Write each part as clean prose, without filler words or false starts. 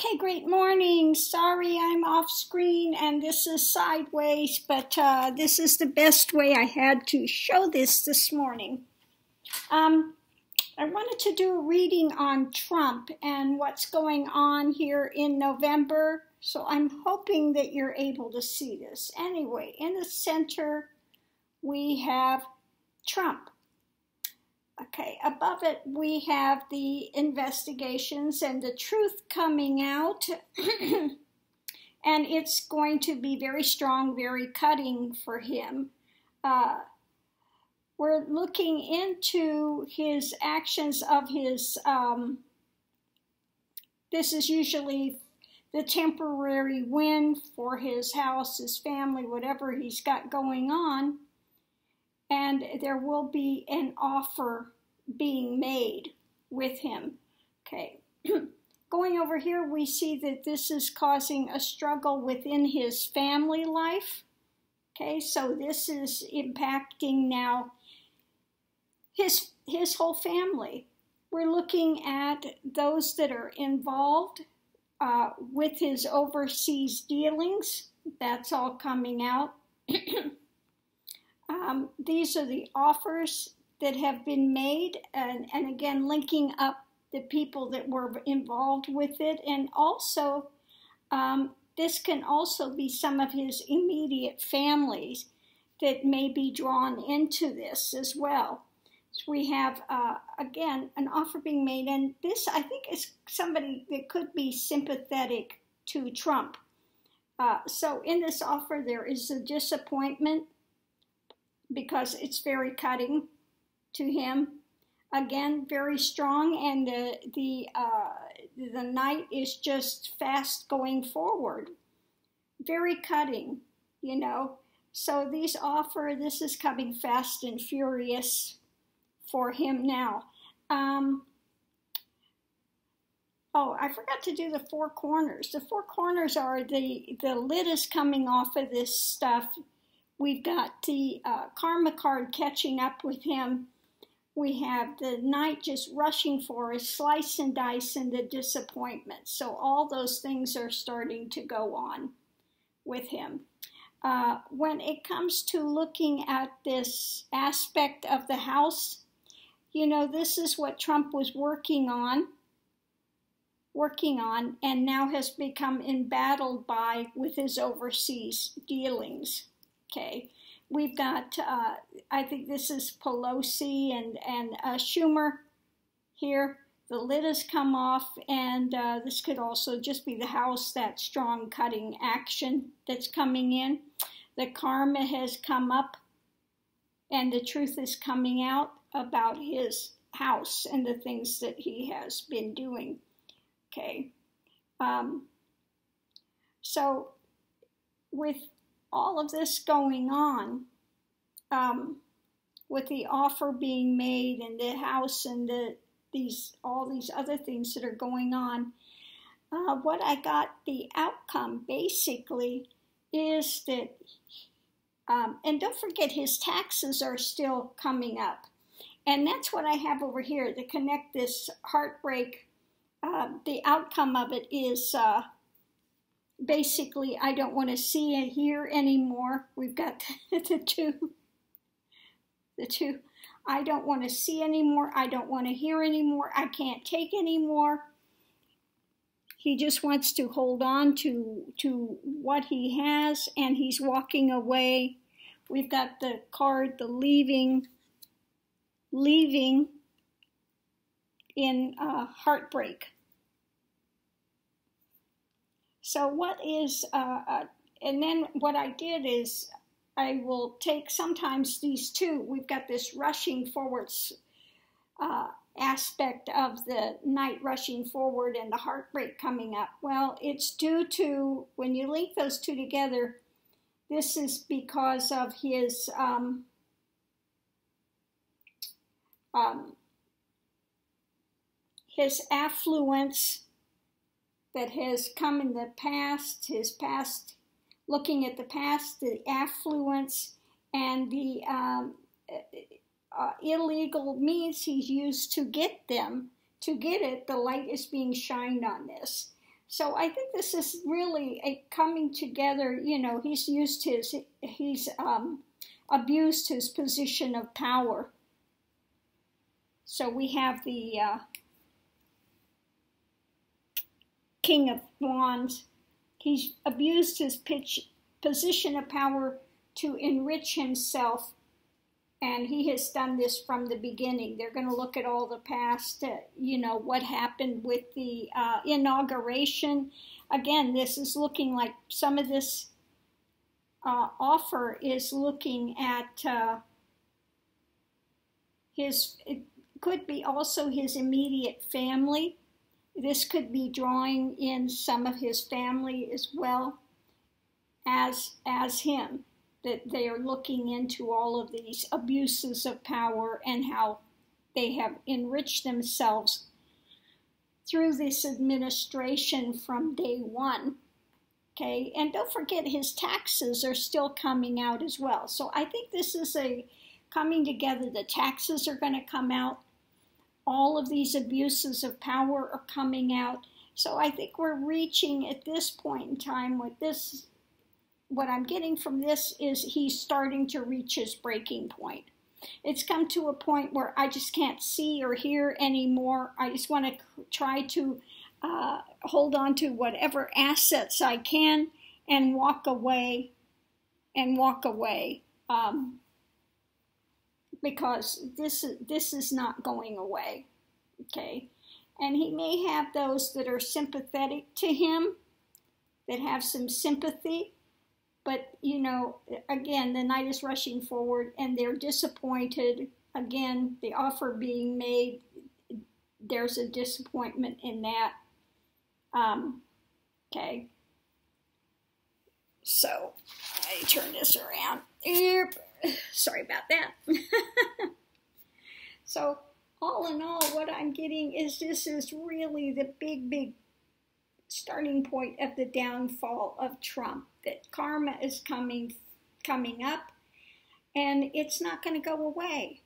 Okay, great morning. Sorry I'm off screen and this is sideways, but this is the best way I had to show this morning. I wanted to do a reading on Trump and what's going on here in November, so I'm hoping that you're able to see this. Anyway, in the center we have Trump. Okay, above it we have the investigations and the truth coming out, and it's going to be very strong, very cutting for him. We're looking into his actions of his, this is usually the temporary win for his house, his family, whatever he's got going on. And there will be an offer being made with him. Okay. Going over here, we see that this is causing a struggle within his family life. Okay, so this is impacting now his whole family. We're looking at those that are involved with his overseas dealings. That's all coming out. These are the offers that have been made, and again, linking up the people that were involved with it. And also, this can also be some of his immediate families that may be drawn into this as well. So we have, again, an offer being made, and this, I think, is somebody that could be sympathetic to Trump. So in this offer, there is a disappointment, because it's very cutting to him. Again, very strong, and the night is just fast going forward. Very cutting, you know. So this is coming fast and furious for him now. Oh, I forgot to do the four corners. The four corners are the lid is coming off of this stuff. We've got the karma card catching up with him. We have the night just rushing for a slice and dice and the disappointment. So all those things are starting to go on with him. When it comes to looking at this aspect of the house, you know, this is what Trump was working on, and now has become embattled with his overseas dealings. Okay, we've got, I think this is Pelosi and Schumer here. The lid has come off, and this could also just be the House, that strong cutting action that's coming in. The karma has come up, and the truth is coming out about his house and the things that he has been doing. Okay, so with all of this going on, with the offer being made and the house and all these other things that are going on, what I got the outcome basically is that, and don't forget his taxes are still coming up. And that's what I have over here to connect this heartbreak. The outcome of it is basically, I don't want to see and hear anymore. We've got the two. I don't want to see anymore. I don't want to hear anymore. I can't take anymore. He just wants to hold on to what he has, and he's walking away. We've got the card, the leaving in heartbreak. So what is, and then what I did is I will take sometimes these two. We've got this rushing forwards aspect of the night rushing forward and the heartbreak coming up. Well, it's due to, when you link those two together, this is because of his affluence that has come in the past, his past, looking at the past, the affluence, and the illegal means he's used to get it. The light is being shined on this. So I think this is really a coming together. He's abused his position of power. So we have the King of Wands. He's abused his position of power to enrich himself, and he has done this from the beginning. They're going to look at all the past, what happened with the inauguration. Again, this is looking like some of this offer is looking at it could be also his immediate family. This could be drawing in some of his family as well as him, that they are looking into all of these abuses of power and how they have enriched themselves through this administration from day one. Okay, and don't forget his taxes are still coming out as well. So I think this is a coming together. The taxes are going to come out. All of these abuses of power are coming out. So I think we're reaching at this point in time with this, what I'm getting from this is he's starting to reach his breaking point. It's come to a point where I just can't see or hear anymore. I just want to try to hold on to whatever assets I can and walk away. Because this is not going away, okay? And he may have those that are sympathetic to him, that have some sympathy, but, again, the night is rushing forward and they're disappointed. Again, the offer being made, there's a disappointment in that, okay? So, I turn this around. Sorry about that. So, all in all, what I'm getting is this is really the big starting point of the downfall of Trump. That karma is coming up, and it's not going to go away.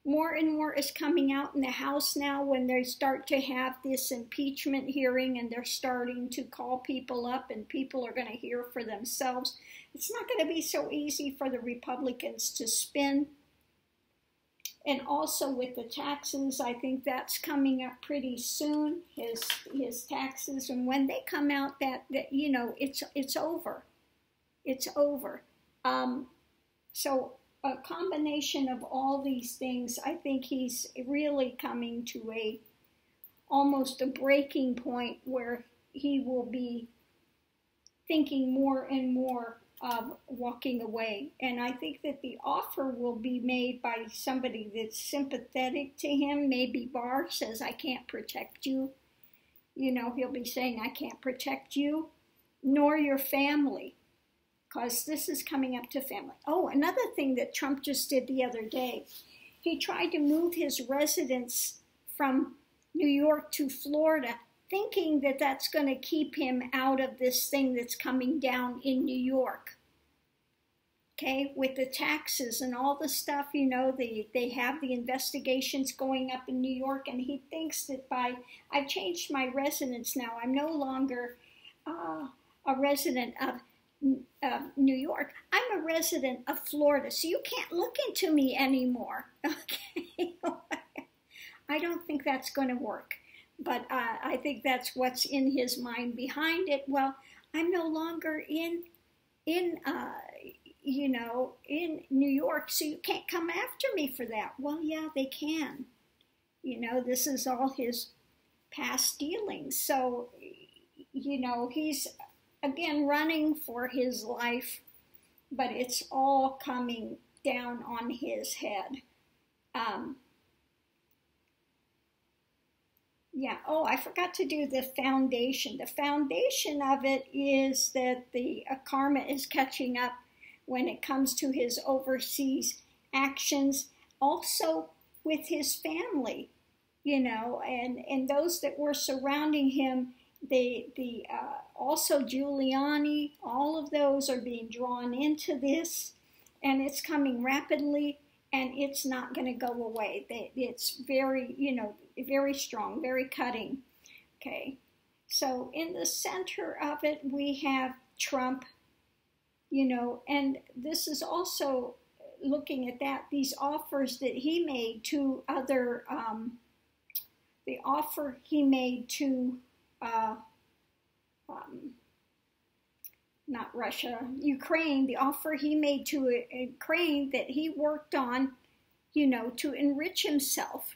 More and more is coming out in the House now when they start to have this impeachment hearing and they're starting to call people up and people are going to hear for themselves. It's not going to be so easy for the Republicans to spin. And also with the taxes, I think that's coming up pretty soon, his taxes. And when they come out, that it's over. It's over. So a combination of all these things, I think he's really coming to almost a breaking point where he will be thinking more and more of walking away. And I think that the offer will be made by somebody that's sympathetic to him. Maybe Barr says, I can't protect you. He'll be saying, I can't protect you, nor your family. Because this is coming up to family. Oh, another thing that Trump just did the other day, he tried to move his residence from New York to Florida, thinking that that's going to keep him out of this thing that's coming down in New York. Okay, with the taxes and all the stuff, they have the investigations going up in New York, and he thinks that I've changed my residence now. I'm no longer a resident of New York. I'm a resident of Florida, so you can't look into me anymore. Okay, I don't think that's going to work, but I think that's what's in his mind behind it. Well, I'm no longer in New York, so you can't come after me for that. Well, yeah, they can. This is all his past dealings. So, he's again running for his life, but it's all coming down on his head. I forgot to do the foundation. The foundation of it is that the karma is catching up when it comes to his overseas actions, also with his family, and those that were surrounding him. Also Giuliani, all of those are being drawn into this, and it's coming rapidly, and it's not going to go away. It's very, very strong, very cutting. Okay, So in the center of it, we have Trump, and this is also looking at that, these offers that he made to other, the offer he made to, not Russia, Ukraine, the offer he made to Ukraine that he worked on, to enrich himself,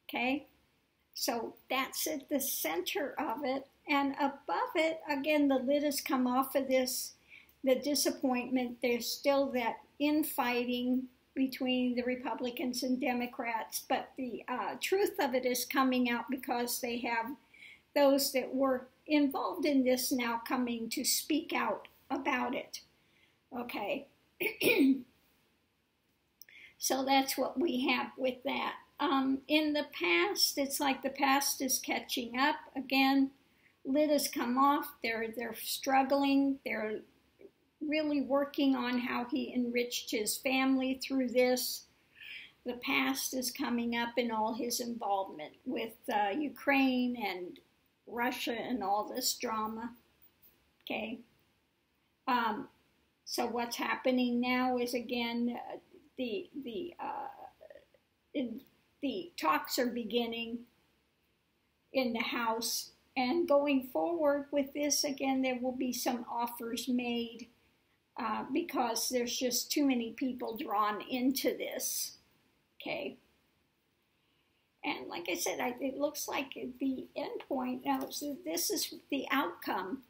okay? So that's at the center of it. And above it, again, the lid has come off of this, the disappointment. There's still that infighting between the Republicans and Democrats, but the truth of it is coming out because they have those that were involved in this now coming to speak out about it. Okay. So that's what we have with that. In the past, it's like the past is catching up. Again, lid has come off. They're struggling. They're really working on how he enriched his family through this. The past is coming up in all his involvement with Ukraine and Russia and all this drama. Okay. So what's happening now is, again, the talks are beginning in the House, and going forward with this, again, there will be some offers made because there's just too many people drawn into this. Okay. And like I said, it looks like the end point, now, so this is the outcome.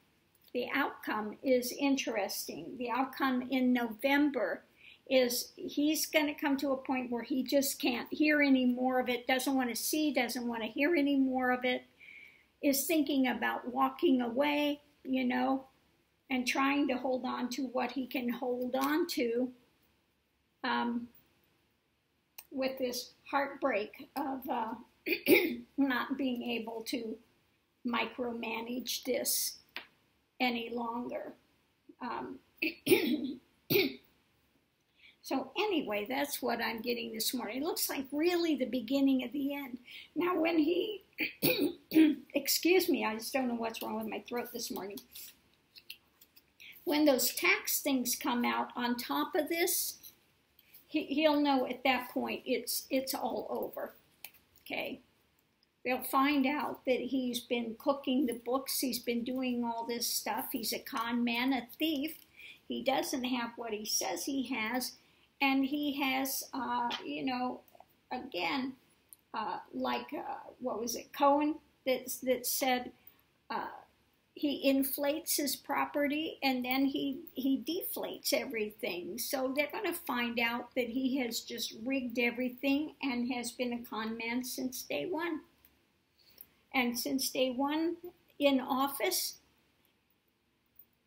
The outcome is interesting. The outcome in November is he's going to come to a point where he just can't hear any more of it, doesn't want to see, doesn't want to hear any more of it, is thinking about walking away, and trying to hold on to what he can hold on to with this heartbreak of not being able to micromanage this any longer. So anyway, that's what I'm getting this morning. It looks like really the beginning of the end. Now when he, excuse me, I just don't know what's wrong with my throat this morning. When those tax things come out on top of this, he'll know at that point it's all over, okay? They'll find out that he's been cooking the books, he's been doing all this stuff, he's a con man, a thief, he doesn't have what he says he has, and he has, again, what was it, Cohen, that said he inflates his property and then he deflates everything. So they're going to find out that he has just rigged everything and has been a con man since day one. And since day one in office,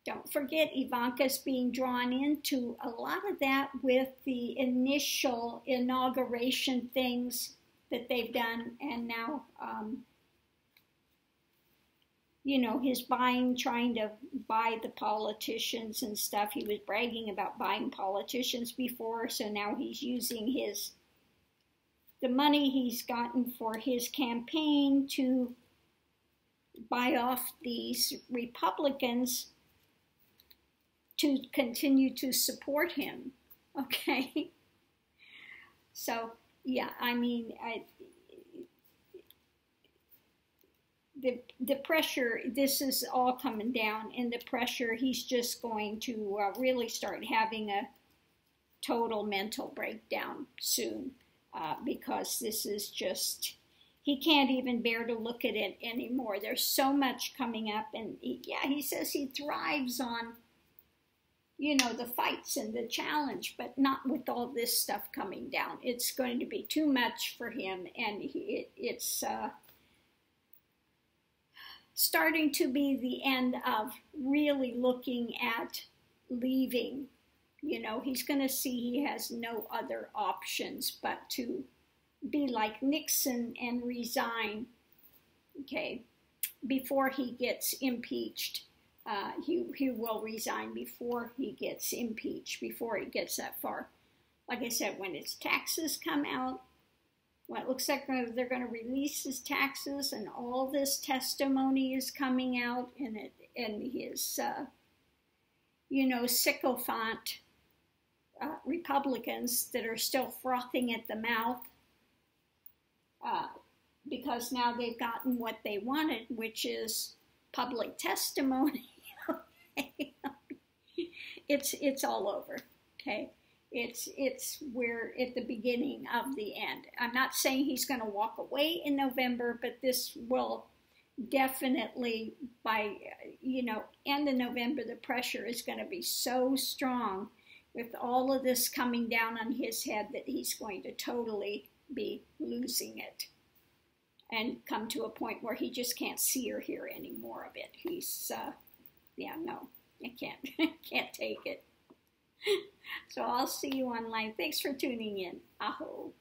don't forget Ivanka's being drawn into a lot of that with the initial inauguration things that they've done, and now, his trying to buy the politicians and stuff. He was bragging about buying politicians before, so now he's using the money he's gotten for his campaign to buy off these Republicans to continue to support him, okay? So, yeah, I mean, the pressure, this is all coming down, and the pressure, he's just going to really start having a total mental breakdown soon, because this is just, he can't even bear to look at it anymore. There's so much coming up, and he says he thrives on, the fights and the challenge, but not with all this stuff coming down. It's going to be too much for him, and it's starting to be the end of really looking at leaving. He's going to see he has no other options but to be like Nixon and resign, okay, before he gets impeached. He will resign before he gets impeached, before it gets that far. Like I said, when his taxes come out, Well, it looks like they're going to release his taxes, and all this testimony is coming out, and his, sycophant Republicans that are still frothing at the mouth because now they've gotten what they wanted, which is public testimony. It's all over. Okay. We're at the beginning of the end. I'm not saying he's going to walk away in November, but this will definitely, by, end of November, the pressure is going to be so strong with all of this coming down on his head that he's going to totally be losing it and come to a point where he just can't see or hear any more of it. He's, no, I can't take it. So I'll see you online. Thanks for tuning in. Aho.